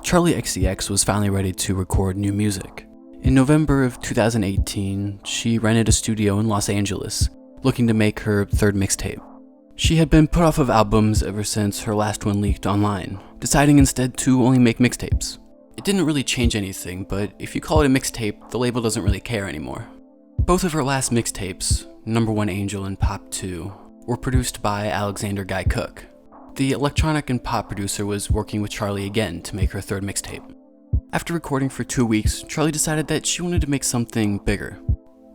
Charli XCX was finally ready to record new music. In November of 2018, she rented a studio in Los Angeles, looking to make her third mixtape. She had been put off of albums ever since her last one leaked online, deciding instead to only make mixtapes. It didn't really change anything, but if you call it a mixtape, the label doesn't really care anymore. Both of her last mixtapes, Number 1 Angel and Pop 2, were produced by Alexander Guy Cook. The electronic and pop producer was working with Charli again to make her third mixtape. After recording for 2 weeks, Charli decided that she wanted to make something bigger.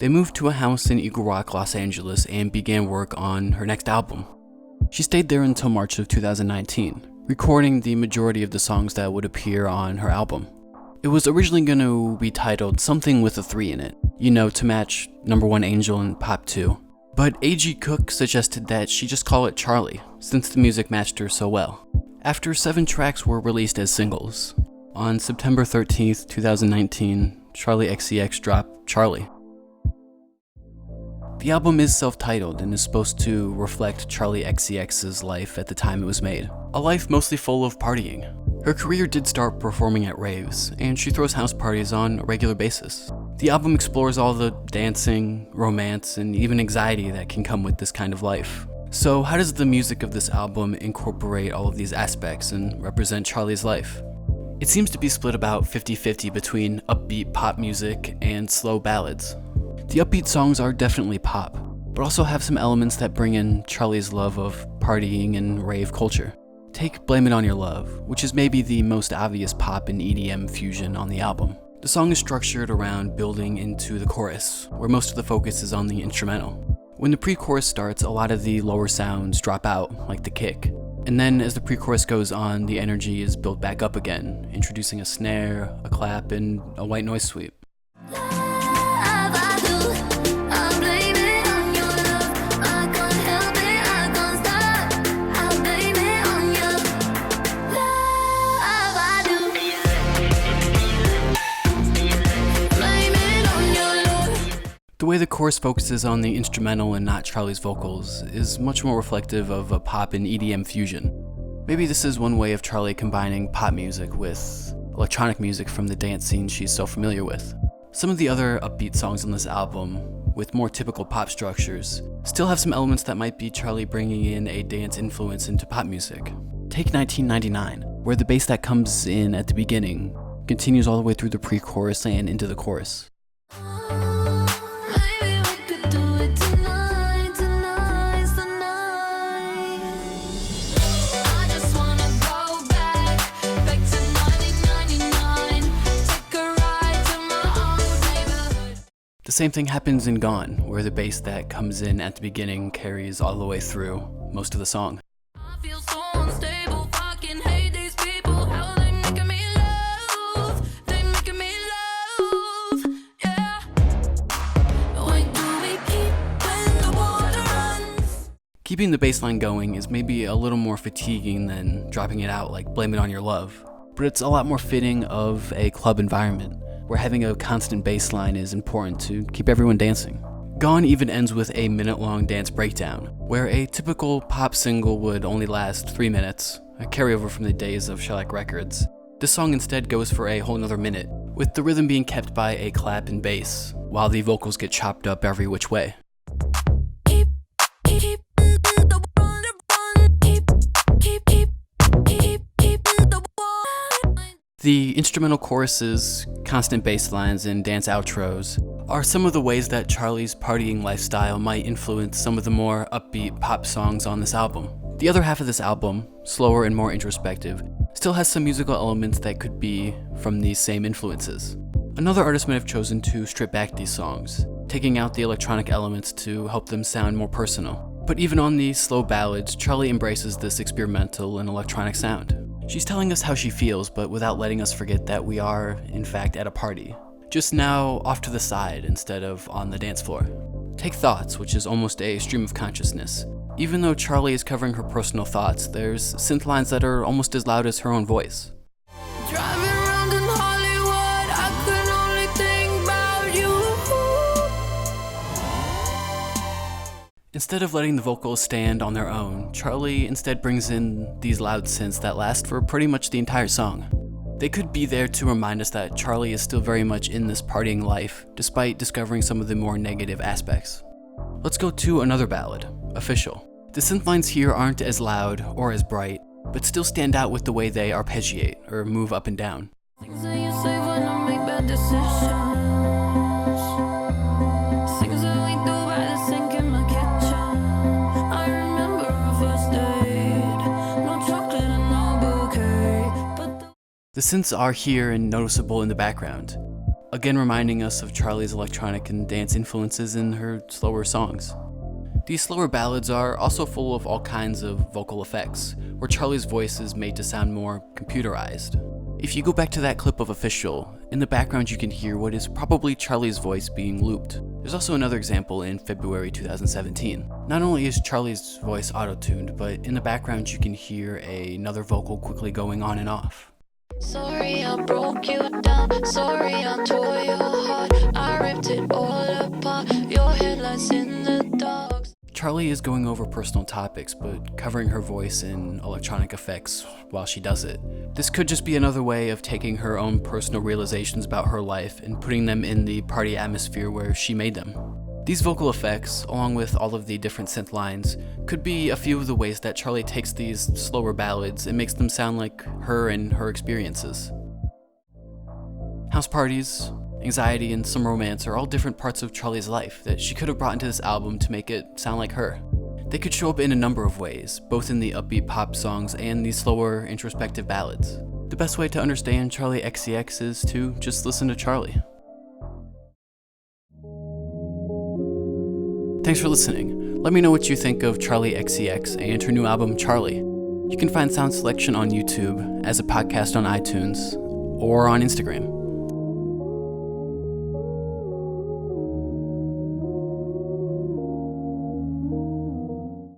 They moved to a house in Eagle Rock, Los Angeles, and began work on her next album. She stayed there until March of 2019, recording the majority of the songs that would appear on her album. It was originally going to be titled something with a 3 in it, to match Number 1 Angel and Pop 2. But A.G. Cook suggested that she just call it Charli, since the music matched her so well. After 7 tracks were released as singles, on September 13th, 2019, Charli XCX dropped Charli. The album is self-titled and is supposed to reflect Charli XCX's life at the time it was made. A life mostly full of partying. Her career did start performing at raves, and she throws house parties on a regular basis. The album explores all the dancing, romance, and even anxiety that can come with this kind of life. So how does the music of this album incorporate all of these aspects and represent Charli's life? It seems to be split about 50-50 between upbeat pop music and slow ballads. The upbeat songs are definitely pop, but also have some elements that bring in Charli's love of partying and rave culture. Take Blame It On Your Love, which is maybe the most obvious pop and EDM fusion on the album. The song is structured around building into the chorus, where most of the focus is on the instrumental. When the pre-chorus starts, a lot of the lower sounds drop out, like the kick. And then as the pre-chorus goes on, the energy is built back up again, introducing a snare, a clap, and a white noise sweep. The way the chorus focuses on the instrumental and not Charli's vocals is much more reflective of a pop and EDM fusion. Maybe this is one way of Charli combining pop music with electronic music from the dance scene she's so familiar with. Some of the other upbeat songs on this album, with more typical pop structures, still have some elements that might be Charli bringing in a dance influence into pop music. Take 1999, where the bass that comes in at the beginning continues all the way through the pre-chorus and into the chorus. The same thing happens in Gone, where the bass that comes in at the beginning carries all the way through most of the song. Keeping the bass line going is maybe a little more fatiguing than dropping it out like Blame It On Your Love, but it's a lot more fitting of a club environment, where having a constant bass line is important to keep everyone dancing. Gone even ends with a minute-long dance breakdown, where a typical pop single would only last 3 minutes, a carryover from the days of shellac records. This song instead goes for a whole nother minute, with the rhythm being kept by a clap and bass, while the vocals get chopped up every which way. The instrumental choruses, constant bass lines, and dance outros are some of the ways that Charli's partying lifestyle might influence some of the more upbeat pop songs on this album. The other half of this album, slower and more introspective, still has some musical elements that could be from these same influences. Another artist might have chosen to strip back these songs, taking out the electronic elements to help them sound more personal. But even on the slow ballads, Charli embraces this experimental and electronic sound. She's telling us how she feels, but without letting us forget that we are, in fact, at a party. Just now off to the side instead of on the dance floor. Take Thoughts, which is almost a stream of consciousness. Even though Charli is covering her personal thoughts, there's synth lines that are almost as loud as her own voice. Driving around in Hollywood, I could only think about you. Instead of letting the vocals stand on their own, Charli instead brings in these loud synths that last for pretty much the entire song. They could be there to remind us that Charli is still very much in this partying life, despite discovering some of the more negative aspects. Let's go to another ballad, Official. The synth lines here aren't as loud or as bright, but still stand out with the way they arpeggiate or move up and down. Things that you say when I make bad decisions. Things that we do by the sink in my kitchen. I remember our first date. No chocolate and no bouquet. The synths are here and noticeable in the background, again reminding us of Charli's electronic and dance influences in her slower songs. These slower ballads are also full of all kinds of vocal effects, where Charli's voice is made to sound more computerized. If you go back to that clip of Official, in the background you can hear what is probably Charli's voice being looped. There's also another example in February 2017. Not only is Charli's voice auto-tuned, but in the background you can hear another vocal quickly going on and off. Sorry I broke you down, sorry I tore your heart, I ripped it all apart, your headlights in the dark. Charli is going over personal topics, but covering her voice in electronic effects while she does it. This could just be another way of taking her own personal realizations about her life and putting them in the party atmosphere where she made them. These vocal effects, along with all of the different synth lines, could be a few of the ways that Charli takes these slower ballads and makes them sound like her and her experiences. House parties, anxiety, and some romance are all different parts of Charli's life that she could have brought into this album to make it sound like her. They could show up in a number of ways, both in the upbeat pop songs and the slower, introspective ballads. The best way to understand Charli XCX is to just listen to Charli. Thanks for listening. Let me know what you think of Charli XCX and her new album, Charli. You can find Sound Selection on YouTube, as a podcast on iTunes, or on Instagram.